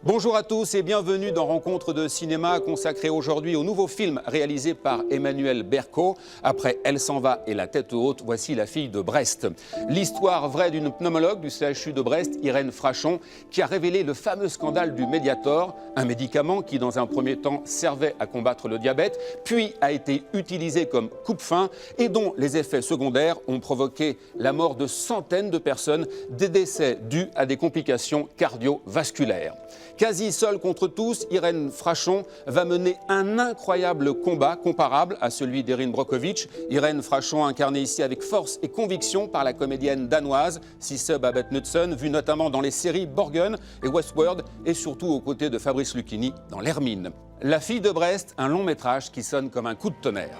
Bonjour à tous et bienvenue dans Rencontre de cinéma consacrée aujourd'hui au nouveau film réalisé par Emmanuel Berco. Après Elle s'en va et La tête haute, voici La fille de Brest. L'histoire vraie d'une pneumologue du CHU de Brest, Irène Frachon, qui a révélé le fameux scandale du Mediator, un médicament qui dans un premier temps servait à combattre le diabète, puis a été utilisé comme coupe-faim et dont les effets secondaires ont provoqué la mort de centaines de personnes, des décès dus à des complications cardiovasculaires. Quasi seule contre tous, Irène Frachon va mener un incroyable combat comparable à celui d'Erin Brockovich. Irène Frachon incarnée ici avec force et conviction par la comédienne danoise Sisse Babett Knudsen, vue notamment dans les séries Borgen et Westworld et surtout aux côtés de Fabrice Lucchini dans L'Hermine. La fille de Brest, un long métrage qui sonne comme un coup de tonnerre.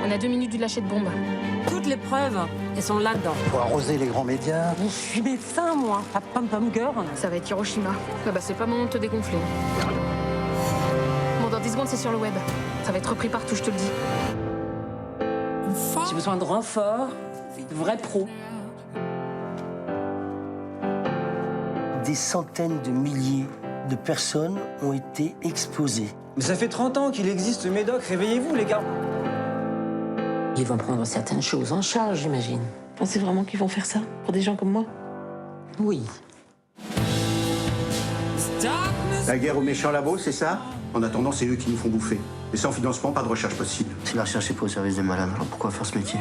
On a 2 minutes du lâcher de bombe. Toutes les preuves, elles sont là-dedans. Faut arroser les grands médias. Je suis médecin, moi, pas pom-pom girl. Ça va être Hiroshima. Ah bah c'est pas mon de te dégonfler. Bon, dans 10 secondes, c'est sur le web. Ça va être repris partout, je te le dis. J'ai besoin de renforts, de vrais pros. Des centaines de milliers de personnes ont été exposées. Mais ça fait 30 ans qu'il existe ce médoc, réveillez-vous les gars. Ils vont prendre certaines choses en charge, j'imagine. Pensez vraiment qu'ils vont faire ça pour des gens comme moi? Oui. La guerre aux méchants labos, c'est ça? En attendant, c'est eux qui nous font bouffer. Et sans financement, pas de recherche possible. Si la recherche n'est pas au service des malades, alors pourquoi faire ce métier?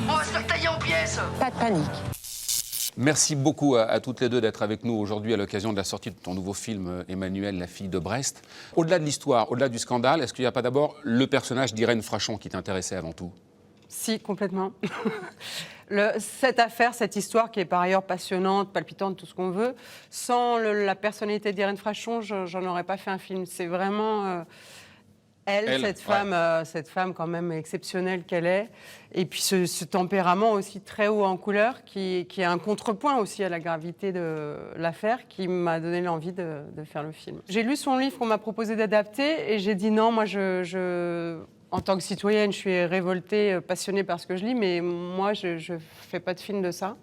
On va se faire tailler en pièces. Pas de panique. Merci beaucoup à toutes les deux d'être avec nous aujourd'hui à l'occasion de la sortie de ton nouveau film Emmanuel, la fille de Brest. Au-delà de l'histoire, au-delà du scandale, est-ce qu'il n'y a pas d'abord le personnage d'Irène Frachon qui t'intéressait avant tout? Si, complètement. Cette affaire, cette histoire qui est par ailleurs passionnante, palpitante, tout ce qu'on veut, sans la personnalité d'Irène Frachon, j'en aurais pas fait un film. C'est vraiment... cette femme quand même exceptionnelle qu'elle est, et puis ce tempérament aussi très haut en couleur qui est un contrepoint aussi à la gravité de l'affaire qui m'a donné l'envie de faire le film. J'ai lu son livre qu'on m'a proposé d'adapter et j'ai dit non, moi en tant que citoyenne, je suis révoltée, passionnée par ce que je lis, mais moi je fais pas de film de ça.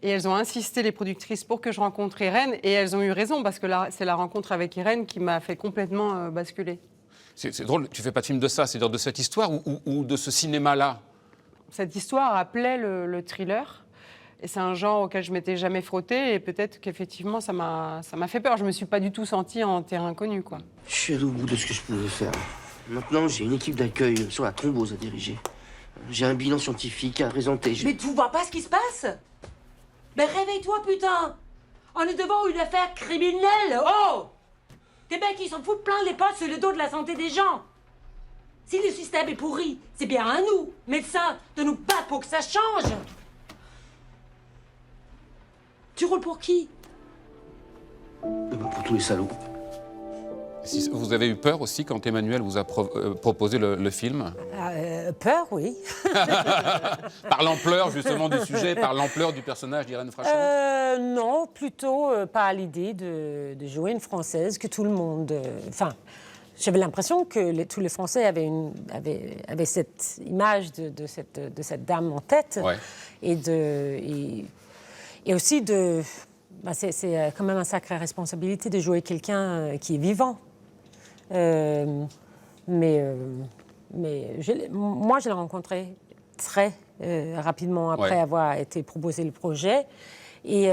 Et elles ont insisté, les productrices, pour que je rencontre Irène, et elles ont eu raison parce que c'est la rencontre avec Irène qui m'a fait complètement basculer. C'est drôle, tu fais pas de film de ça, c'est-à-dire de cette histoire ou de ce cinéma-là? Cette histoire appelait le thriller. Et c'est un genre auquel je m'étais jamais frottée. Et peut-être qu'effectivement, ça m'a fait peur. Je me suis pas du tout sentie en terrain inconnu, quoi. Je suis allé au bout de ce que je pouvais faire. Maintenant, j'ai une équipe d'accueil sur la thrombose à diriger. J'ai un bilan scientifique à présenter. Mais tu vois pas ce qui se passe? Mais réveille-toi, putain! On est devant une affaire criminelle! Oh! Des mecs qui s'en foutent plein les potes sur le dos de la santé des gens. Si le système est pourri, c'est bien à nous, médecins, de nous battre pour que ça change. Tu roules pour qui? Pour tous les salauds. Vous avez eu peur aussi quand Emmanuel vous a proposé le film? Peur, oui. Par l'ampleur justement du sujet, par l'ampleur du personnage d'Irène Frachon? Non, plutôt par l'idée de jouer une Française que tout le monde... j'avais l'impression que tous les Français avaient cette image de cette dame en tête. Ouais. Et aussi c'est quand même une sacrée responsabilité de jouer quelqu'un qui est vivant. Moi, je l'ai rencontré très rapidement après avoir été proposé le projet. Et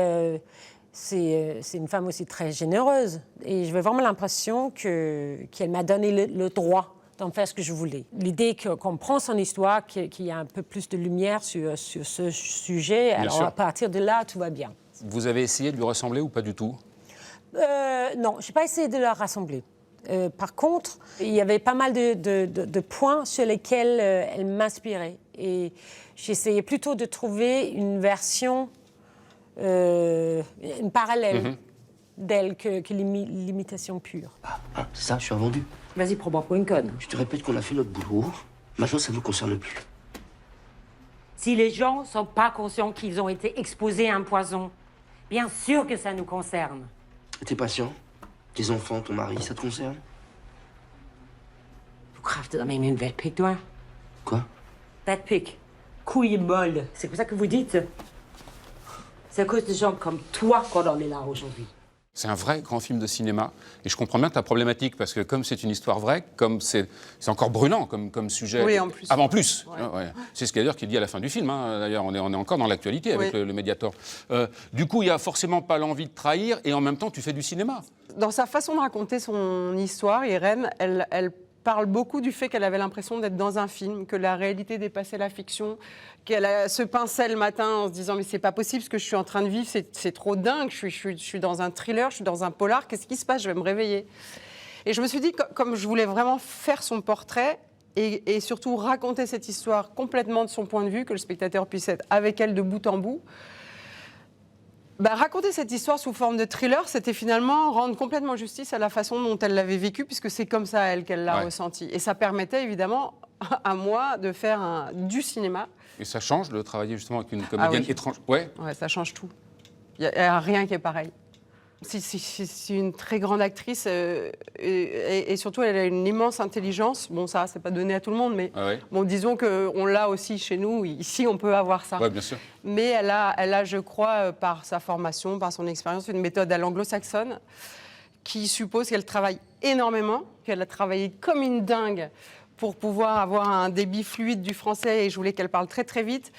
c'est une femme aussi très généreuse. Et j'avais vraiment l'impression qu'elle m'a donné le droit d'en faire ce que je voulais. L'idée qu'on prend son histoire, qu'il y a un peu plus de lumière sur ce sujet, Bien alors sûr. à partir de là, tout va bien. Vous avez essayé de lui ressembler ou pas du tout? Non, je n'ai pas essayé de la rassembler. Par contre, il y avait pas mal de points sur lesquels elle m'inspirait. Et j'essayais plutôt de trouver une version, une parallèle d'elle que l'imitation pure. C'est ça, je suis un vendu. Vas-y, prends-moi pour une conne. Je te répète qu'on a fait notre boulot. Maintenant, ça ne nous concerne plus. Si les gens sont pas conscients qu'ils ont été exposés à un poison, bien sûr que ça nous concerne. T'es patient? Tes enfants, ton mari, ça te concerne? Du kraft de même une Weltpick, toi. Quoi? Weltpick. Couille molle. C'est comme ça que vous dites? C'est à cause de gens comme toi qu'on en est là aujourd'hui. C'est un vrai grand film de cinéma. Et je comprends bien ta problématique, parce que comme c'est une histoire vraie, comme c'est encore brûlant comme sujet. Oui, en plus. Ah, en plus. Ouais. Ouais. C'est ce qu'il dit à la fin du film, hein. D'ailleurs. On est encore dans l'actualité avec Oui. le Mediator. Du coup, il n'y a forcément pas l'envie de trahir, et en même temps, tu fais du cinéma. Dans sa façon de raconter son histoire, Irène, elle parle beaucoup du fait qu'elle avait l'impression d'être dans un film, que la réalité dépassait la fiction, qu'elle se pinçait le matin en se disant mais c'est pas possible ce que je suis en train de vivre, c'est trop dingue, je suis dans un thriller, je suis dans un polar, qu'est-ce qui se passe, je vais me réveiller. Et je me suis dit, comme je voulais vraiment faire son portrait et surtout raconter cette histoire complètement de son point de vue, que le spectateur puisse être avec elle de bout en bout, raconter cette histoire sous forme de thriller, c'était finalement rendre complètement justice à la façon dont elle l'avait vécue, puisque c'est comme ça, elle, qu'elle l'a ressenti. Et ça permettait évidemment à moi de faire du cinéma. Et ça change de travailler justement avec une comédienne étrange. Ouais, ça change tout. Il n'y a rien qui est pareil. C'est une très grande actrice et surtout elle a une immense intelligence. Bon, ça, c'est pas donné à tout le monde, mais bon, disons qu'on l'a aussi chez nous. Ici, on peut avoir ça. Oui, bien sûr. Mais elle a, je crois, par sa formation, par son expérience, une méthode à l'anglo-saxonne qui suppose qu'elle travaille énormément, qu'elle a travaillé comme une dingue pour pouvoir avoir un débit fluide du français, et je voulais qu'elle parle très très vite.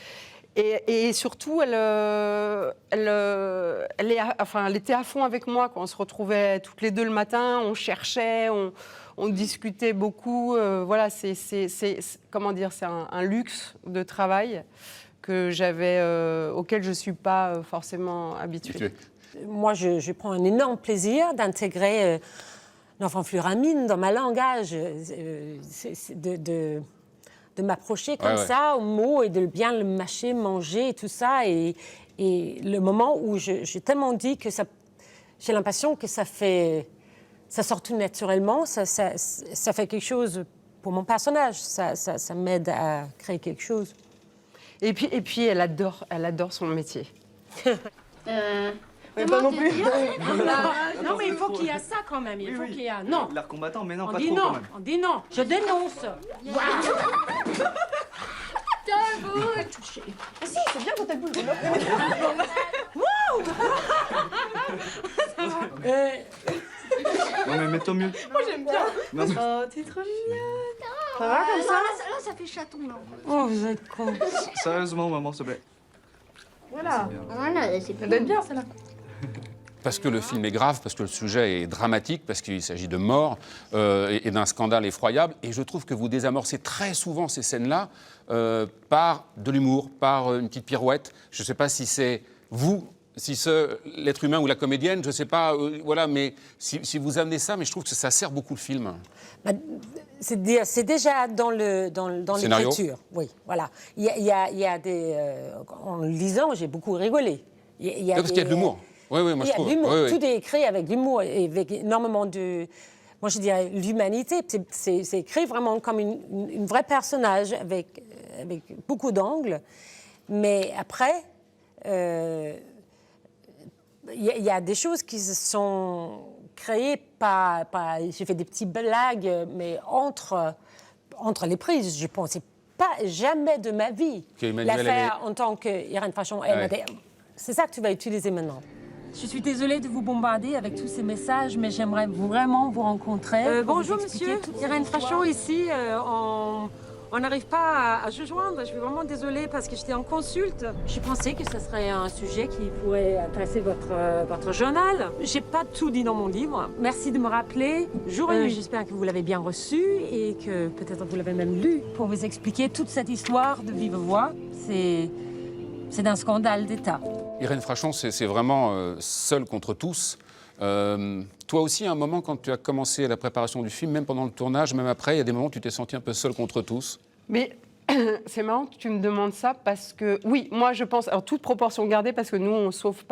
Et surtout, elle était à fond avec moi. Quand on se retrouvait toutes les deux le matin, on cherchait, on discutait beaucoup. Voilà, comment dire, c'est un luxe de travail auquel je ne suis pas forcément habituée. Moi, je prends un énorme plaisir d'intégrer l'enfant Floramine dans ma langage, de m'approcher comme ça aux mots et de bien le mâcher, manger et tout ça. Et le moment où j'ai tellement dit que j'ai l'impression que ça sort tout naturellement, ça fait quelque chose pour mon personnage, ça m'aide à créer quelque chose. Et puis elle adore son métier. Mais pas non plus. Non, mais il faut qu'il y ait ça quand même. Il faut qu'il y ait... Non. L'art combattant, mais non, On pas dit trop non. quand même. On dit non. Je dénonce. Touché. Ah si, c'est bien quand elle bouge. Non mais mets-toi mieux. Moi j'aime bien. Non, t'es trop mignonne. Ça va comme ça? Là, ça fait chaton, là. Oh, vous êtes con. Sérieusement, maman, s'il te plaît. Voilà. Voilà, c'est Ça doit être bien, celle-là. Parce que le film est grave, parce que le sujet est dramatique, parce qu'il s'agit de mort et d'un scandale effroyable. Et je trouve que vous désamorcez très souvent ces scènes-là par de l'humour, par une petite pirouette. Je ne sais pas si c'est vous, si c'est l'être humain ou la comédienne, je ne sais pas, voilà, mais si vous amenez ça, mais je trouve que ça sert beaucoup le film. C'est déjà dans l'écriture. Oui, voilà. Il y a des... en le lisant, j'ai beaucoup rigolé. Parce qu'il y a de l'humour. Oui, moi je trouve. Tout est écrit avec l'humour et avec énormément de... Moi, je dirais l'humanité. C'est écrit vraiment comme une vraie personnage avec beaucoup d'angles. Mais après, il y a des choses qui se sont créées par j'ai fait des petites blagues, mais entre les prises. Je ne pensais pas jamais de ma vie la faire en tant qu'Irène Frachon. C'est ça que tu vas utiliser maintenant. Je suis désolée de vous bombarder avec tous ces messages, mais j'aimerais vraiment vous rencontrer. Bonjour, monsieur. Irène Frachon, ici. On n'arrive pas à se joindre. Je suis vraiment désolée parce que j'étais en consulte. Je pensais que ce serait un sujet qui pourrait intéresser votre journal. J'ai pas tout dit dans mon livre. Merci de me rappeler jour et nuit. J'espère que vous l'avez bien reçu et que peut-être vous l'avez même lu. Pour vous expliquer toute cette histoire de vive voix, c'est d'un scandale d'État. Irène Frachon, c'est vraiment seule contre tous. Toi aussi, à un moment, quand tu as commencé la préparation du film, même pendant le tournage, même après, il y a des moments où tu t'es sentie un peu seule contre tous. Mais c'est marrant que tu me demandes ça parce que, oui, moi je pense, alors toute proportion gardée, parce que nous on sauve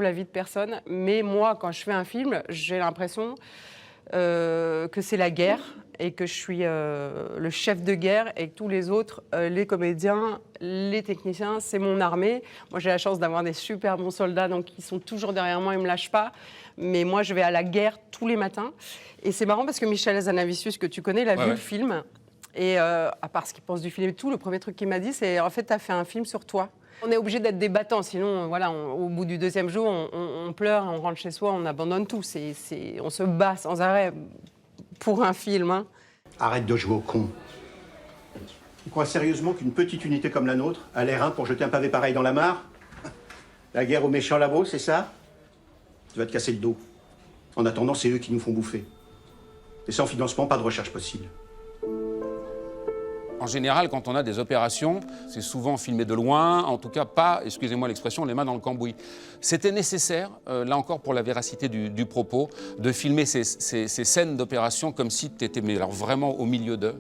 la vie de personne, mais moi quand je fais un film, j'ai l'impression que c'est la guerre et que je suis le chef de guerre et que tous les autres, les comédiens, les techniciens, c'est mon armée. Moi j'ai la chance d'avoir des super bons soldats, donc ils sont toujours derrière moi, ils ne me lâchent pas. Mais moi je vais à la guerre tous les matins. Et c'est marrant parce que Michel Hazanavicius, que tu connais, il a vu le film. Et à part ce qu'il pense du film et tout, le premier truc qu'il m'a dit, c'est en fait, tu as fait un film sur toi. On est obligé d'être débattant, sinon, voilà, au bout du 2e jour, on pleure, on rentre chez soi, on abandonne tout. On se bat sans arrêt pour un film. Hein. Arrête de jouer au con. Tu crois sérieusement qu'une petite unité comme la nôtre a les reins pour jeter un pavé pareil dans la mare? La guerre aux méchants là-bas, c'est ça? Tu vas te casser le dos. En attendant, c'est eux qui nous font bouffer. Et sans financement, pas de recherche possible. En général, quand on a des opérations, c'est souvent filmé de loin, en tout cas pas, excusez-moi l'expression, les mains dans le cambouis. C'était nécessaire, là encore pour la véracité du propos, de filmer ces scènes d'opération comme si tu étais alors vraiment au milieu d'eux.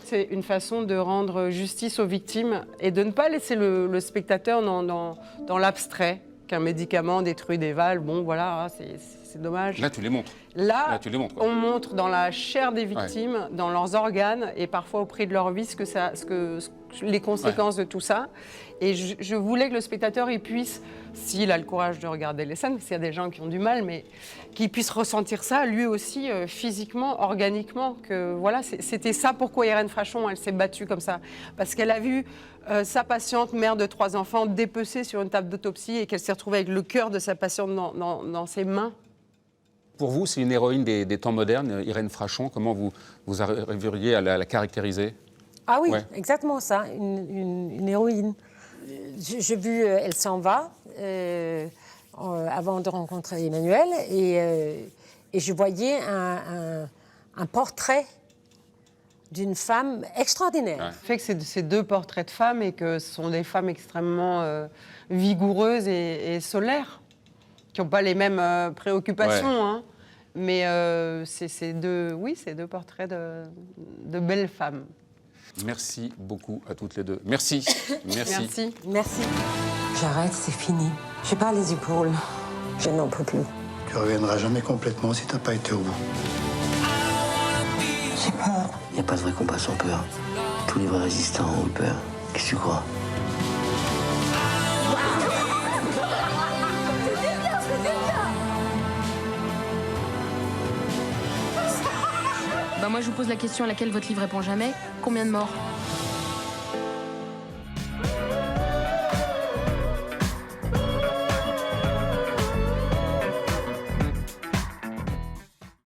C'est une façon de rendre justice aux victimes et de ne pas laisser le spectateur dans l'abstrait, qu'un médicament détruit des valves, bon voilà, c'est dommage. Là, tu les montres. Là, tu les montres, on montre dans la chair des victimes, dans leurs organes et parfois au prix de leur vie les conséquences de tout ça. Et je voulais que le spectateur il puisse, s'il a le courage de regarder les scènes, parce qu'il y a des gens qui ont du mal, mais qu'il puisse ressentir ça lui aussi physiquement, organiquement. Que voilà, c'était ça pourquoi Irène Frachon elle s'est battue comme ça, parce qu'elle a vu sa patiente, mère de 3 enfants, dépecée sur une table d'autopsie et qu'elle s'est retrouvée avec le cœur de sa patiente dans ses mains. Pour vous, c'est une héroïne des temps modernes, Irène Frachon. Comment vous arriveriez à la caractériser? Ah oui, exactement ça, une héroïne. J'ai vu Elle s'en va avant de rencontrer Emmanuel et je voyais un portrait d'une femme extraordinaire. Le fait que c'est 2 portraits de femmes et que ce sont des femmes extrêmement vigoureuses et solaires, qui n'ont pas les mêmes préoccupations, hein. Mais c'est 2 portraits de belles femmes. Merci beaucoup à toutes les deux. Merci. Merci. Merci. J'arrête, c'est fini. J'ai pas les épaules. Je n'en peux plus. Tu reviendras jamais complètement si t'as pas été au bout. J'ai peur. Il n'y a pas de vrai combat sans peur. Tous les vrais résistants ont eu peur. Qu'est-ce que tu crois? Bah moi je vous pose la question à laquelle votre livre répond jamais. Combien de morts?